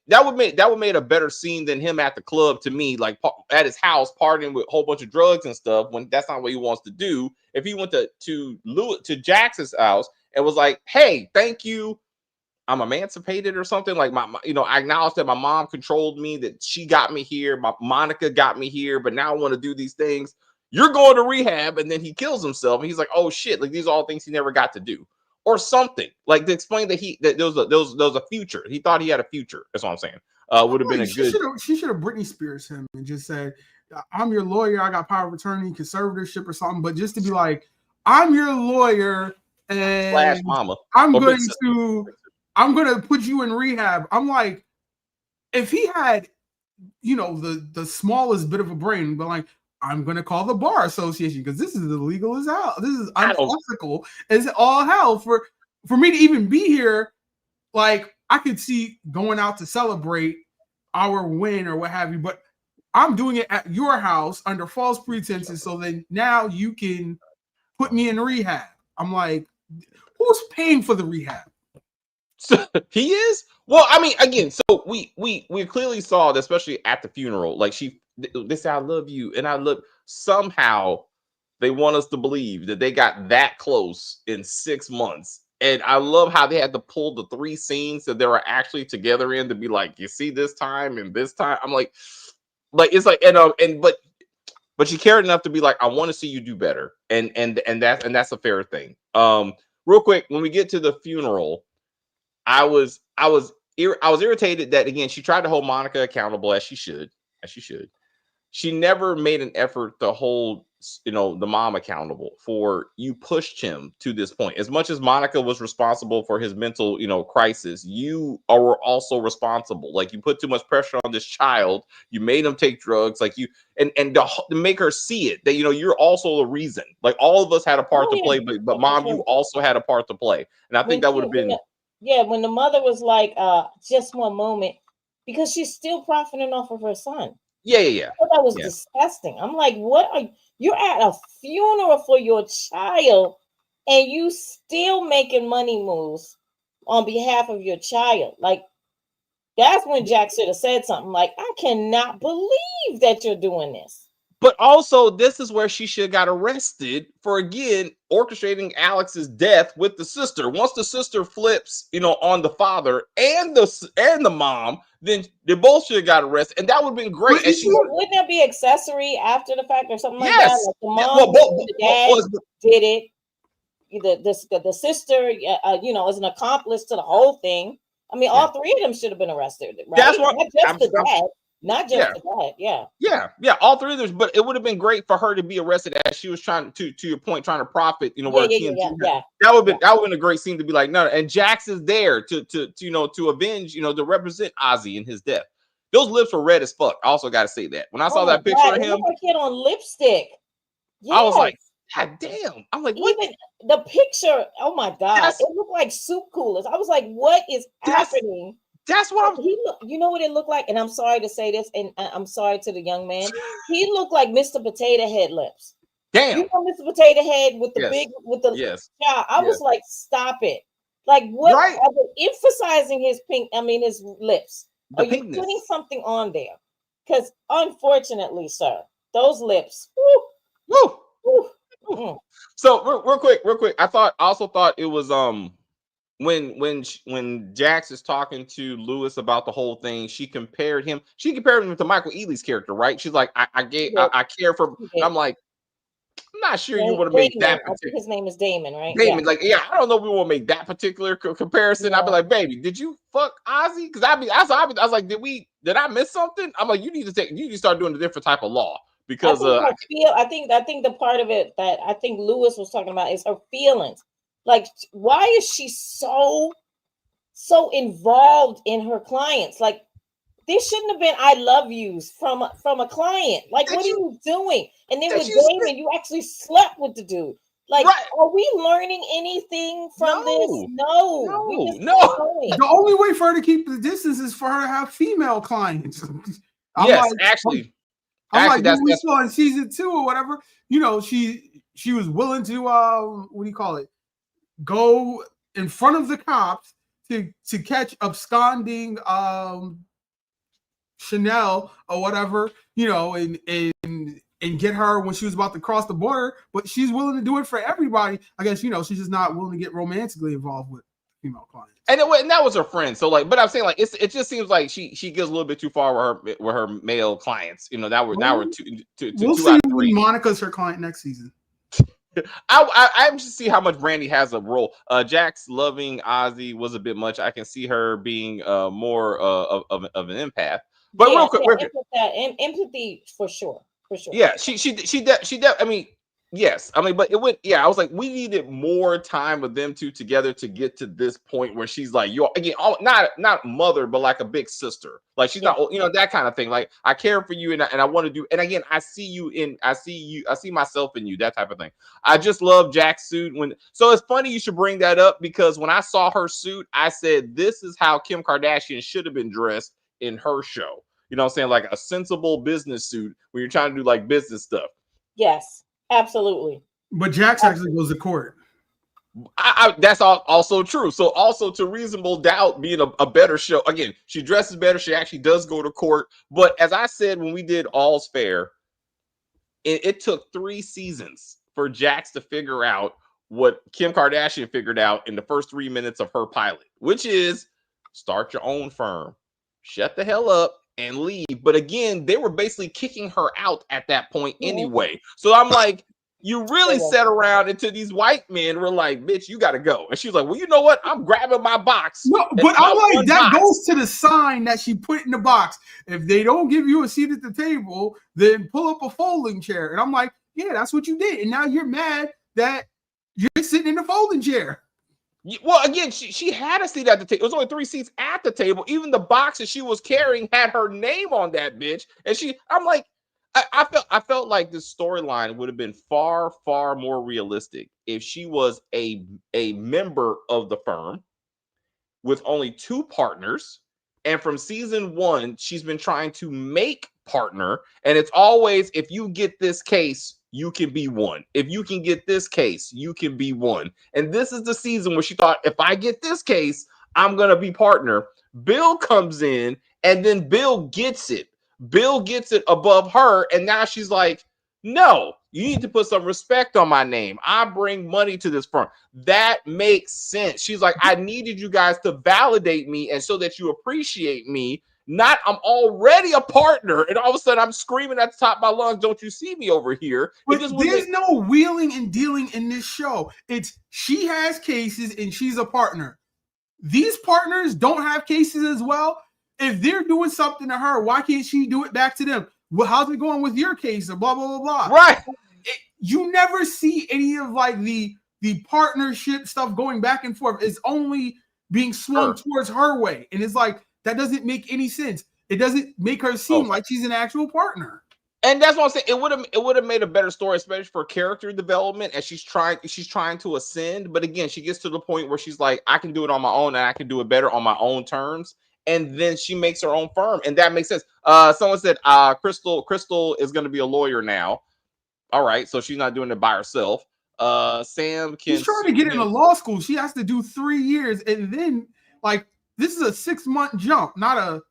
that would make a better scene than him at the club to me, like at his house partying with a whole bunch of drugs and stuff, when that's not what he wants to do. If he went to Jackson's house and was like, hey, thank you, I'm emancipated or something, like my I acknowledge that my mom controlled me, that she got me here, my Monica got me here, but now I want to do these things. You're going to rehab, and then he kills himself, and he's like, oh shit, like these are all things he never got to do, or something, like to explain that there was a future. He thought he had a future. That's what I'm saying. Would have been a good. She should have Britney Spears him and just said, "I'm your lawyer. I got power of attorney, conservatorship, or something." But just to be like, "I'm your lawyer, and Slash mama. I'm going to put you in rehab." I'm like, if he had, the smallest bit of a brain, but like, I'm going to call the bar association because this is illegal as hell. This is unethical as all hell for me to even be here. Like, I could see going out to celebrate our win or what have you, but I'm doing it at your house under false pretenses. So then now you can put me in rehab. I'm like, who's paying for the rehab? So he is. Well, I mean, again, so we clearly saw that, especially at the funeral. Like they say, "I love you," and I love. Somehow, they want us to believe that they got that close in 6 months. And I love how they had to pull the 3 scenes that they were actually together in to be like, you see, this time and this time. I'm like it's like, but she cared enough to be like, I want to see you do better, and that's a fair thing. Real quick, when we get to the funeral, I was irritated that, again, she tried to hold Monica accountable as she should. She never made an effort to hold, the mom accountable for, you pushed him to this point. As much as Monica was responsible for his mental, crisis, you were also responsible. Like, you put too much pressure on this child. You made him take drugs. Like, and to make her see it, that, you're also the reason. Like, all of us had a part to play, but mom, you also had a part to play. And I think that would have been. Yeah, when the mother was like, just one moment, because she's still profiting off of her son. Yeah. I thought that was disgusting. I'm like, you're at a funeral for your child, and you still making money moves on behalf of your child. Like, that's when Jack should have said something like, I cannot believe that you're doing this. But also, this is where she should have got arrested for, again, orchestrating Alex's death with the sister. Once the sister flips, on the father and the mom, then they both should have got arrested, and that would have been great. Wouldn't that be accessory after the fact or something like that? Like the mom, the dad did it. The sister, is an accomplice to the whole thing. I mean, all 3 of them should have been arrested, right? That's what, not just the dad. Not just the dad, yeah, all 3 of them. But it would have been great for her to be arrested as she was trying to your point, trying to profit. That would have been a great scene to be like, no. And Jax is there to avenge, to represent Ozzy in his death. Those lips were red as fuck. I also got to say that when I saw that picture of him, it looked like he had on lipstick. Yes. I was like, God damn! I'm like, what? Even the picture. Oh my God! It looked like soup coolers. I was like, what is happening? That's what you know what it looked like, and I'm sorry to say this, and I'm sorry to the young man. He looked like Mr. Potato Head lips. Damn. You know, Mr. Potato Head with the Yes. big with the Yes. child. I Yes. was like, stop it. Like, what Right. are they emphasizing his his lips? The Are you pinkness. putting something on there? Because unfortunately, sir, those lips. Woo, Woo. woo, Woo. mm. So real quick. I also thought it was when Jax is talking to Lewis about the whole thing, she compared him to Michael Ealy's character, right? She's like, I care for. I'm like, I'm not sure you want to make that Damon. I think his name is Damon, right? Damon, like, yeah, I don't know if we want to make that particular comparison. I'd be like, baby, did you fuck Ozzy? Because I was like, did I miss something? I'm like, you need to start doing a different type of law because I think the part of it that I think Lewis was talking about is her feelings. Like, why is she so involved in her clients? Like, this shouldn't have been "I love yous" from a client. Like, what are you doing? And then with Damon, you actually slept with the dude. Like, are we learning anything from this? No. The only way for her to keep the distance is for her to have female clients. Actually, we saw in season 2 or whatever. You know, she was willing to what do you call it? Go in front of the cops to catch absconding Chanel or whatever, you know, and get her when she was about to cross the border, but she's willing to do it for everybody. I guess, you know, she's just not willing to get romantically involved with female clients. And that was her friend. So like, but I'm saying like it just seems like she goes a little bit too far with her male clients. You know, now we're two we'll two see out of 3. when Monica's her client next season. I just see how much Brandy has a role. Jax loving Ozzy was a bit much. I can see her being more of an empath. But real quick, empathy for sure. Yeah, I mean, yes. I mean, but it went. Yeah, I was like, we needed more time with them two together to get to this point where she's like, you're again, not mother, but like a big sister. Like she's not, you know, that kind of thing. Like I care for you, and I want to do. And again, I see myself in you. That type of thing. I just love Jack's suit. So it's funny you should bring that up because when I saw her suit, I said, this is how Kim Kardashian should have been dressed in her show. You know what I'm saying? Like a sensible business suit when you're trying to do like business stuff. Yes, absolutely. But Jax actually goes to court. That's also true. So also to Reasonable Doubt being a better show. Again, she dresses better. She actually does go to court. But as I said, when we did All's Fair, it took 3 seasons for Jax to figure out what Kim Kardashian figured out in the first 3 minutes of her pilot, which is start your own firm, shut the hell up, and leave. But again, they were basically kicking her out at that point anyway. So I'm like, you really sat around until these white men were like, bitch, you got to go. And she was like, well, you know what? I'm grabbing my box. No, but I'm like, that goes to the sign that she put in the box. If they don't give you a seat at the table, then pull up a folding chair. And I'm like, yeah, that's what you did. And now you're mad that you're sitting in the folding chair. Well, again, she had a seat at the table. It was only 3 seats at the table. Even the box that she was carrying had her name on that bitch. And I'm like, I felt like this storyline would have been far, far more realistic if she was a member of the firm with only 2 partners. And from season 1, she's been trying to make partner. And it's always, if you get this case, you can be one. If you can get this case, you can be one. And this is the season where she thought, if I get this case, I'm going to be partner. Bill comes in and then Bill gets it. Bill gets it above her. And now she's like, no, you need to put some respect on my name. I bring money to this firm. That makes sense. She's like, I needed you guys to validate me and so that you appreciate me. Not, I'm already a partner, and all of a sudden I'm screaming at the top of my lungs, don't you see me over here? But there's no wheeling and dealing in this show. It's she has cases and she's a partner. These partners don't have cases as well. If they're doing something to her, why can't she do it back to them? Well, how's it going with your case? Or blah, blah, blah, blah. Right. You never see any of like the partnership stuff going back and forth. It's only being swung towards her way. And it's like, that doesn't make any sense. It doesn't make her seem like she's an actual partner. And that's what I'm saying. It would have made a better story, especially for character development. And she's trying to ascend. But again, she gets to the point where she's like, I can do it on my own and I can do it better on my own terms. And then she makes her own firm. And that makes sense. Someone said Crystal is going to be a lawyer now. All right, so she's not doing it by herself. Sam can. She's trying to get into law school. She has to do 3 years, and then like this is a 6-month jump, not a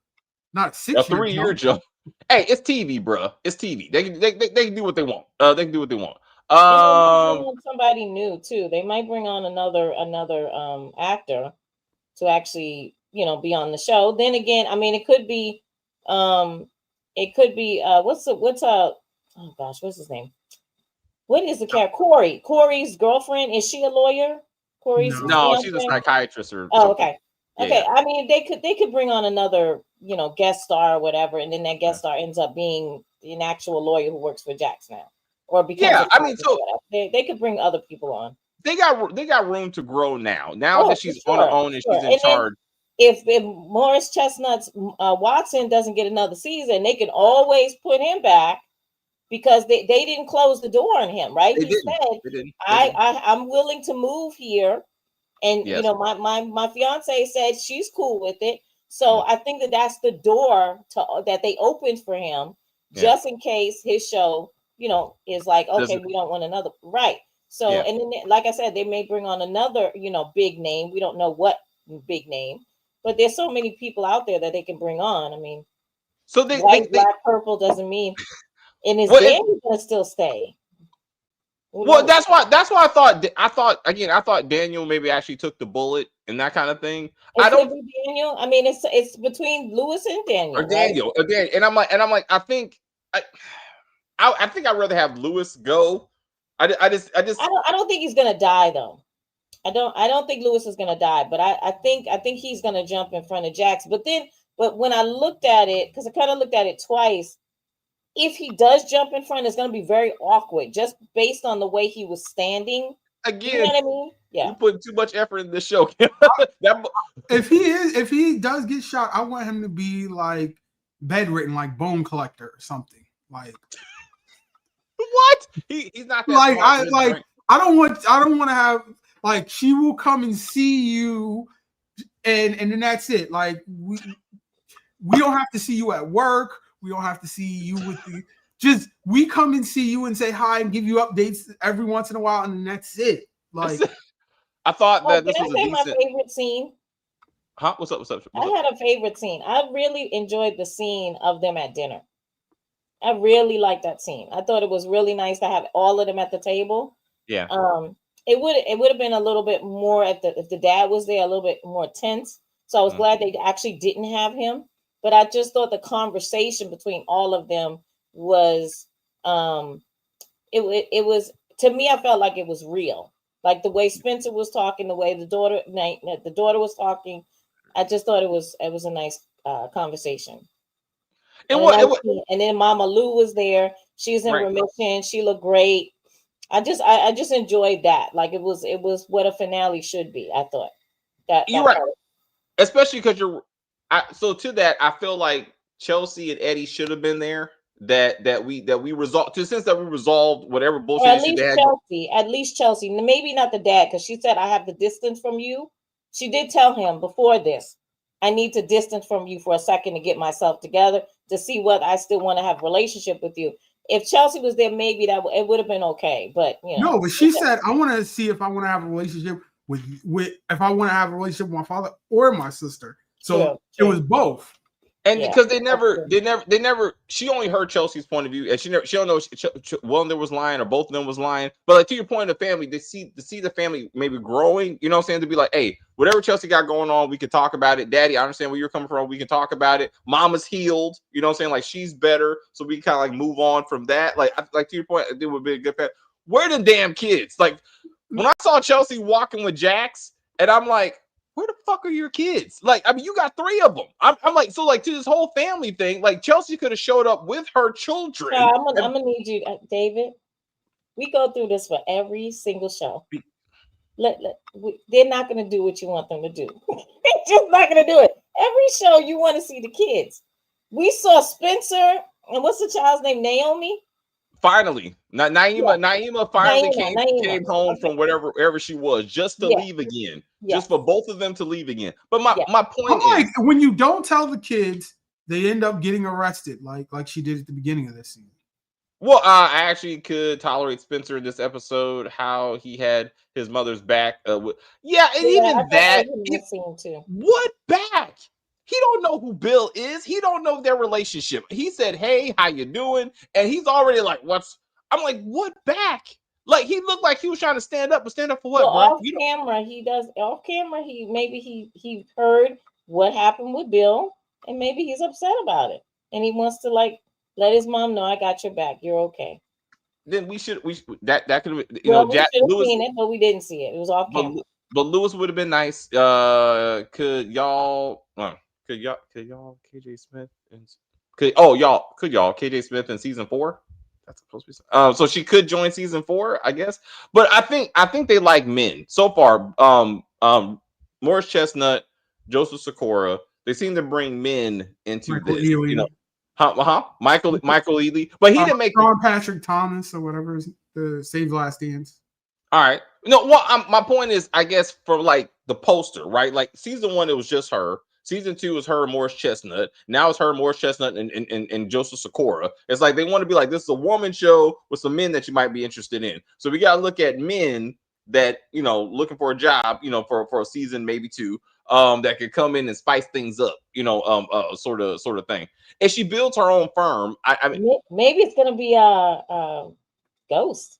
6-year 3-year jump. Hey, it's TV, bro. It's TV. They can do what they want. They can do what they want. Somebody new too. They might bring on another actor to actually, be on the show. Then again, I mean, it could be oh gosh, what's his name? What is the character? Corey's girlfriend, is she a lawyer? Corey's no, she's a psychiatrist or something. Okay. Yeah. I mean, they could bring on another, guest star or whatever, and then that guest star ends up being an actual lawyer who works for Jax now. Or because they could bring other people on. They got room to grow now. Now that she's on her own and she's in charge. If Morris Chestnut's Watson doesn't get another season, they can always put him back because they didn't close the door on him, right? He said, I'm willing to move here. And my fiance said she's cool with it. So I think that's the door that they opened for him, just in case his show, is like, okay, we don't want another, right? So and then, like I said, they may bring on another, big name. We don't know what big name, but there's so many people out there that they can bring on. I mean, so white, black, purple doesn't mean, and is Daniel gonna still stay? Well, that's why I thought Daniel maybe actually took the bullet and that kind of thing. I don't Daniel. I mean, it's between Lewis and Daniel. Or Daniel, right? And I'm like, I think I'd rather have Lewis go. I don't think he's gonna die though. I don't think Lewis is gonna die, but I think he's gonna jump in front of Jax. But when I looked at it, because I kind of looked at it twice. If he does jump in front, it's going to be very awkward just based on the way he was standing. Again, you know what I mean? Yeah, you putting too much effort in this show. If he does get shot, I want him to be like bedridden, like Bone Collector or something. Like what? He's not that I don't want to have like she will come and see you, and then that's it. Like we don't have to see you at work. We don't have to see you with we come and see you and say hi and give you updates every once in a while, and then that's it. Like I thought that this was my favorite scene. Huh? What's up? I had a favorite scene. I really enjoyed the scene of them at dinner. I really liked that scene. I thought it was really nice to have all of them at the table. Yeah. It would have been a little bit more if the dad was there, a little bit more tense. So I was glad they actually didn't have him. But I just thought the conversation between all of them was, it was, to me, I felt like it was real. Like the way Spencer was talking, the way the daughter was talking, I just thought it was a nice conversation. And then Mama Lou was there. She's in remission. She looked great. I just enjoyed that. Like it was what a finale should be. I thought you're right, especially because so to that, I feel like Chelsea and Eddie should have been there. That we resolved whatever bullshit. At least Chelsea, maybe not the dad, because she said I have the distance from you. She did tell him before this, I need to distance from you for a second to get myself together to see whether I still want to have a relationship with you. If Chelsea was there, maybe it would have been okay. But no, but she said I want to see if I want to have a relationship with if I want to have a relationship with my father or my sister. So it was both. And because they never, she only heard Chelsea's point of view, and she don't know one of them was lying or both of them was lying. But like to your point of the family, to see the family maybe growing, you know what I'm saying? To be like, hey, whatever Chelsea got going on, we can talk about it. Daddy, I understand where you're coming from. We can talk about it. Mama's healed, you know what I'm saying? Like she's better, so we kind of like move on from that. Like to your point, it would be a good family. Where are the damn kids? Like when I saw Chelsea walking with Jax, and I'm like, where the fuck are your kids? Like, I mean, you got 3 of them. I'm like, so like to this whole family thing, like Chelsea could have showed up with her children. I'm gonna need you, David. We go through this for every single show. They're not gonna do what you want them to do. They're just not gonna do it. Every show you want to see the kids. We saw Spencer and what's the child's name? Naomi. Finally, Naima finally came home from wherever she was, just to leave again, just for both of them to leave again. But my point is, when you don't tell the kids, they end up getting arrested, like she did at the beginning of this season. Well, I actually could tolerate Spencer in this episode. How he had his mother's back. Yeah, and Yeah, I even thought that that. was in that scene too. What back? He don't know who Bill is. He don't know their relationship. He said, "Hey, how you doing?" And he's already like, "What's?" I'm like, "What back?" Like he looked like he was trying to stand up, but stand up for Well, what, bro? off camera, he does. Off camera, he heard what happened with Bill, and maybe he's upset about it, and he wants to like let his mom know, "I got your back. You're okay." Then that could have, Well, we Jack should have Lewis, seen it, but we didn't see it. It was off but camera. but Lewis would have been nice. Could y'all KJ Smith and could y'all KJ Smith in season 4? That's supposed to be so she could join season 4, I guess. But I think they like men so far. Morris Chestnut, Joseph Sikora, they seem to bring men into Michael this. Ealy, Michael Ely, but he didn't make Sean Patrick Thomas or whatever is the Save the Last Dance. all right. No, well, my point is, I guess for like the poster, right? Like season 1, it was just her. Season 2 is her, Morris Chestnut. Now it's her, Morris Chestnut, and Joseph Sikora. It's like they want to be like, this is a woman show with some men that you might be interested in. So we got to look at men that looking for a job, for a season, maybe 2, that could come in and spice things up, sort of thing. And she builds her own firm. I mean, Maybe it's gonna be a Ghost.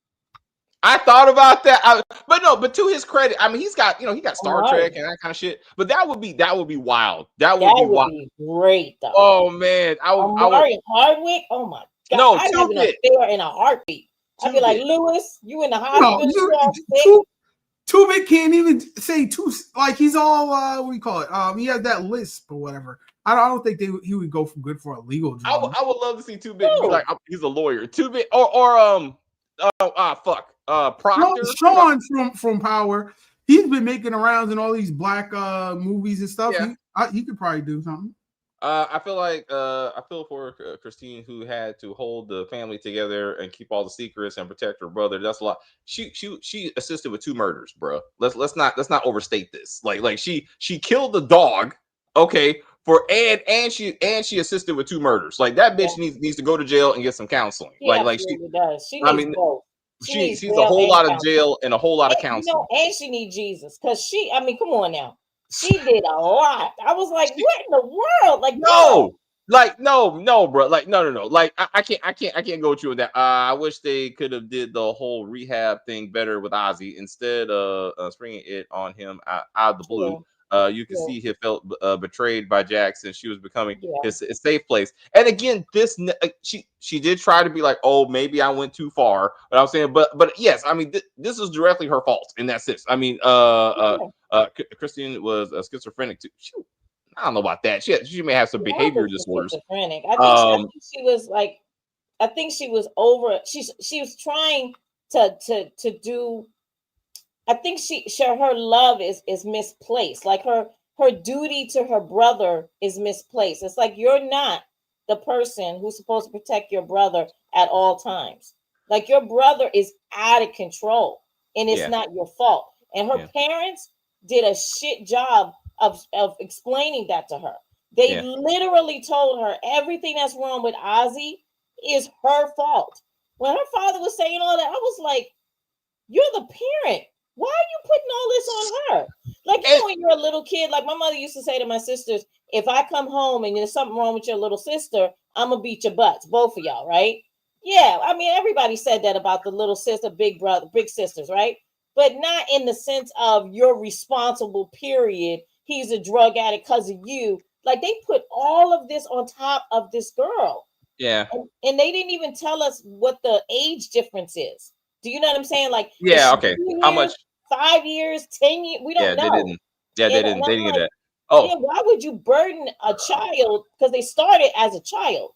I thought about that, but no. But to his credit, I mean, he got Star Right. Trek and that kind of shit. But that would be wild. That would That be would wild. be great though. Oh man, I would. Amari Hardwick. Oh my god, No, I'd have an affair in a heartbeat. I'd be like, Lewis, you in the No, hospital? You all sick? Two-Bit can't even say two. Like he's all what do you call it? He has that lisp or whatever. I don't think he would go for good for a legal job. I would love to see 2-Bit be like, he's a lawyer. 2-Bit or Proctor. Sean from Power. He's been making rounds in all these black movies and stuff. Yeah. He could probably do something. I feel for Christine, who had to hold the family together and keep all the secrets and protect her brother. That's a lot. She assisted with 2 murders, bro. Let's not overstate this. Like she killed the dog, okay, and she assisted with 2 murders. Like that bitch needs to go to jail and get some counseling. She absolutely does. She needs both. She's a whole lot of jail and a whole lot of counseling. And she needs Jesus because come on now. She did a lot. I was like, what in the world? Like, no, bro. Like, no. Like, I can't go with you with that. I wish they could have did the whole rehab thing better with Ozzy instead of springing it on him out of the blue. You can see he felt betrayed by Jax, and she was becoming his safe place. And again, she did try to be like, oh, maybe I went too far. But I'm saying, but yes, I mean, this is directly her fault in that sense. I mean, Christine was a schizophrenic too. I don't know about that. She may have some behavior disorders. Schizophrenic. I think she was like, I think she was over. She was trying to do. I think her love is misplaced. Like her duty to her brother is misplaced. It's like you're not the person who's supposed to protect your brother at all times. Like your brother is out of control, and it's not your fault. And her parents did a shit job of explaining that to her. They literally told her everything that's wrong with Ozzy is her fault. When her father was saying all that, I was like, you're the parent. Why are you putting all this on her? Like, when you're a little kid, like my mother used to say to my sisters, if I come home and there's something wrong with your little sister, I'm going to beat your butts, both of y'all, right? Yeah, I mean, everybody said that about the little sister, big brother, big sisters, right? But not in the sense of you're responsible, period. He's a drug addict because of you. Like, they put all of this on top of this girl. Yeah. And they didn't even tell us what the age difference is. Do you know what I'm saying? Like, okay. How much? 5 years, 10 years? We don't know. They didn't. Yeah, they didn't. They didn't get that. Oh, why would you burden a child? Because they started as a child,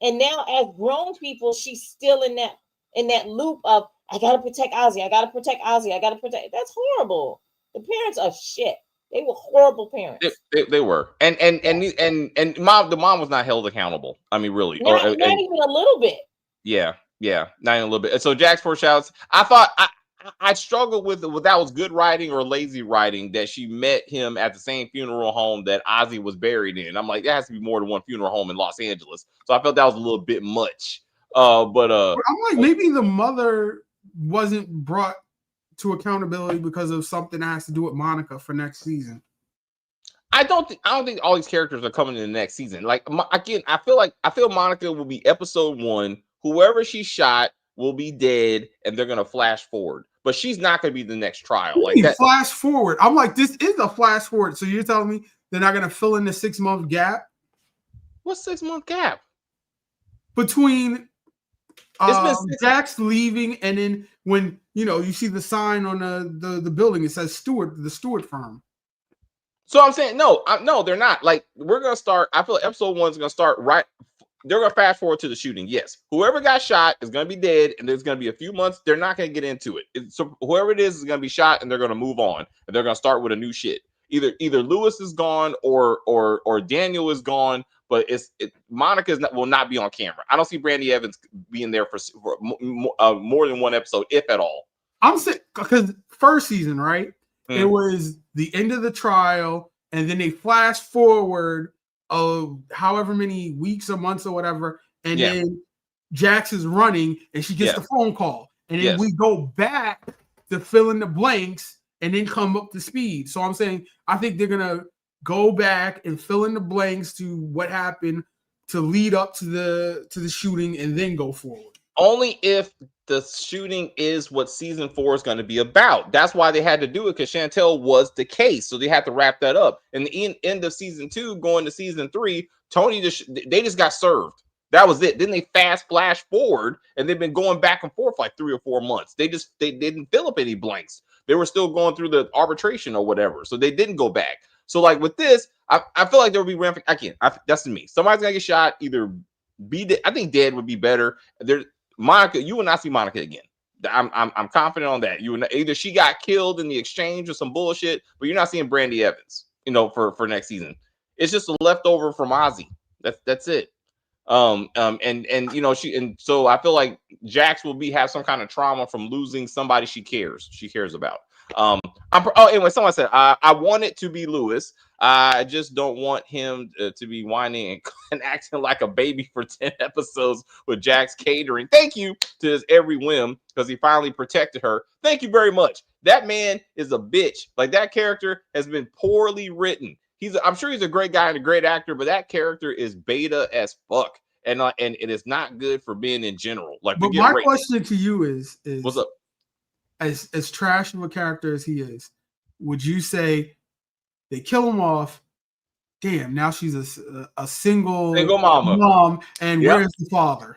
and now as grown people, she's still in that loop of I gotta protect Ozzy. I gotta protect Ozzy. I gotta protect. That's horrible. The parents are shit. They were horrible parents. They were, and the mom was not held accountable. I mean, really, not even a little bit. Yeah, not even a little bit. So Jack's 4 shouts. I thought I struggled with that was good writing or lazy writing that she met him at the same funeral home that Ozzy was buried in. I'm like, that has to be more than one funeral home in Los Angeles. So I felt that was a little bit much. I'm like, maybe the mother wasn't brought to accountability because of something that has to do with Monica for next season. I don't think all these characters are coming in the next season. Like again, I feel Monica will be episode 1. Whoever she shot will be dead, and they're gonna flash forward. But she's not gonna be the next trial. Like that. Flash forward. I'm like, this is a flash forward. So you're telling me they're not gonna fill in the 6-month gap? What 6-month gap between Jax leaving and then when you see the sign on the building, it says the Stewart firm. So I'm saying no, they're not. Like we're gonna start. I feel episode 1 is gonna start right. They're gonna fast forward to the shooting. Yes, whoever got shot is gonna be dead, and there's gonna be a few months. They're not gonna get into it. So whoever it is gonna be shot, and they're gonna move on, and they're gonna start with a new shit. Either Lewis is gone or Daniel is gone, but Monica will not be on camera. I don't see Brandy Evans being there for more than one episode, if at all. I'm saying because first season, right? It was the end of the trial, and then they flash forward of however many weeks or months or whatever, and then Jax is running, and she gets the phone call, and then we go back to fill in the blanks, and then come up to speed. So I'm saying I think they're gonna go back and fill in the blanks to what happened to lead up to the shooting, and then go forward. Only if the shooting is what season 4 is going to be about. That's why they had to do it, because Chantel was the case. So they had to wrap that up. And the end of season 2, going to season 3, Tony they just got served. That was it. Then they fast flash forward, and they've been going back and forth like 3 or 4 months. They didn't fill up any blanks. They were still going through the arbitration or whatever. So they didn't go back. So like with this, I feel like there will be ramifications. That's me. Somebody's gonna get shot. Either I think dead would be better. Monica, you will not see Monica again. I'm confident on that. Either she got killed in the exchange or some bullshit, but you're not seeing Brandy Evans, for next season. It's just a leftover from Ozzy. That's it. So I feel like Jax will have some kind of trauma from losing somebody she cares about. Anyway, someone said I want it to be Lewis. I just don't want him to be whining and acting like a baby for 10 episodes with Jax catering. Thank you to his every whim, because he finally protected her. Thank you very much. That man is a bitch. Like, that character has been poorly written. I'm sure he's a great guy and a great actor, but that character is beta as fuck, and it is not good for men in general. Like, but my question to you is what's up? As trash of a character as he is, would you say they kill him off? Damn, now she's a single mom, and where's the father?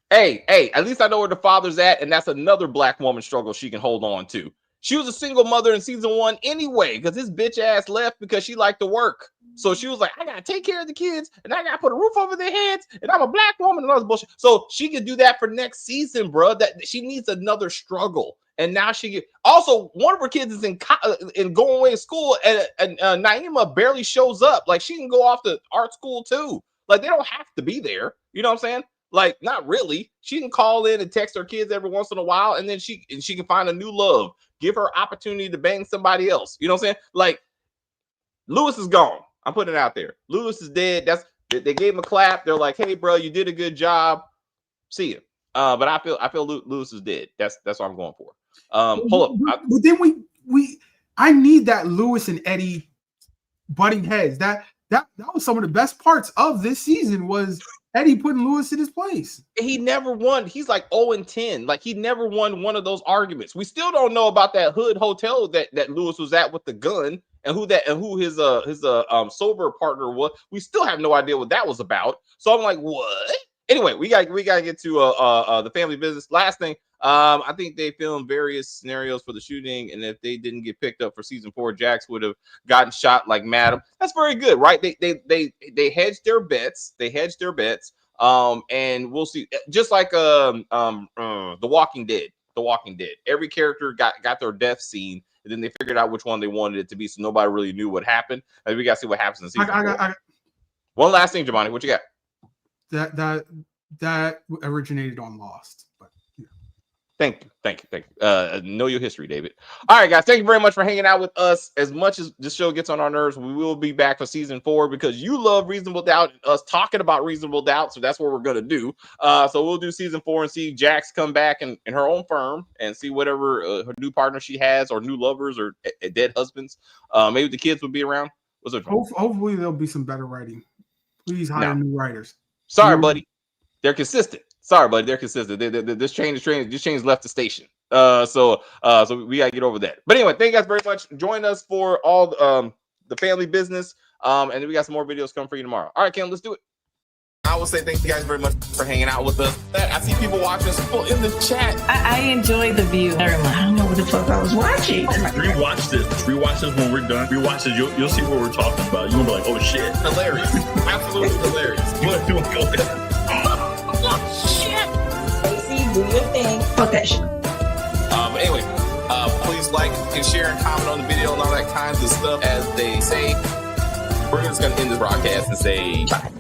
Hey, at least I know where the father's at, and that's another black woman struggle she can hold on to. She was a single mother in season 1 anyway, because his bitch ass left because she liked to work. So she was like, I gotta take care of the kids, and I gotta put a roof over their heads, and I'm a black woman and all this bullshit. So she could do that for next season, bro. That she needs another struggle. And now also one of her kids is in going away to school, and Naima barely shows up. Like, she can go off to art school too. Like, they don't have to be there. You know what I'm saying? Like, not really. She can call in and text her kids every once in a while, and then she can find a new love. Give her opportunity to bang somebody else. You know what I'm saying? Like, Lewis is gone. I'm putting it out there. Lewis is dead. They gave him a clap. They're like, hey, bro, you did a good job. See you. But I feel Lewis is dead. That's what I'm going for. Hold up. But then I need that Lewis and Eddie butting heads. That was some of the best parts of this season, was Eddie putting Lewis in his place. He never won. He's like 0-10. Like, he never won one of those arguments. We still don't know about that hood hotel that Lewis was at with the gun, and who his sober partner was. We still have no idea what that was about. So I'm like, what? Anyway, we got to get to the family business. Last thing, I think they filmed various scenarios for the shooting, and if they didn't get picked up for season 4, Jax would have gotten shot like Madam. That's very good, right? They hedged their bets. And we'll see. Just like The Walking Dead. The Walking Dead. Every character got their death scene, and then they figured out which one they wanted it to be, so nobody really knew what happened. And we got to see what happens in season 4. One last thing, Giovanni, what you got? That originated on Lost, but yeah. Thank you. Know your history, David. All right, guys. Thank you very much for hanging out with us. As much as this show gets on our nerves, we will be back for season 4 because you love Reasonable Doubt, us talking about Reasonable Doubt. So that's what we're gonna do. So we'll do season 4 and see Jax come back in her own firm and see whatever her new partner she has, or new lovers, or dead husbands. Maybe the kids will be around. What's up? Hopefully there'll be some better writing. Please hire new writers. Sorry, buddy. They're consistent. Sorry, buddy. They're consistent. This train left the station. So we gotta get over that. But anyway, thank you guys very much. Join us for all the family business. And then we got some more videos coming for you tomorrow. All right, Kim, let's do it. I will say thank you guys very much for hanging out with us. I see people watching us in the chat. I enjoy the view very much. I don't know what the fuck I was watching. Rewatch this. Rewatch this when we're done. Rewatch this. You'll see what we're talking about. You'll be like, oh shit. Hilarious. Absolutely hilarious. What do I go there? Stacey, do your thing. Fuck that shit. But anyway, please like and share and comment on the video and all that kinds of stuff. As they say, we're just gonna end this broadcast and say bye.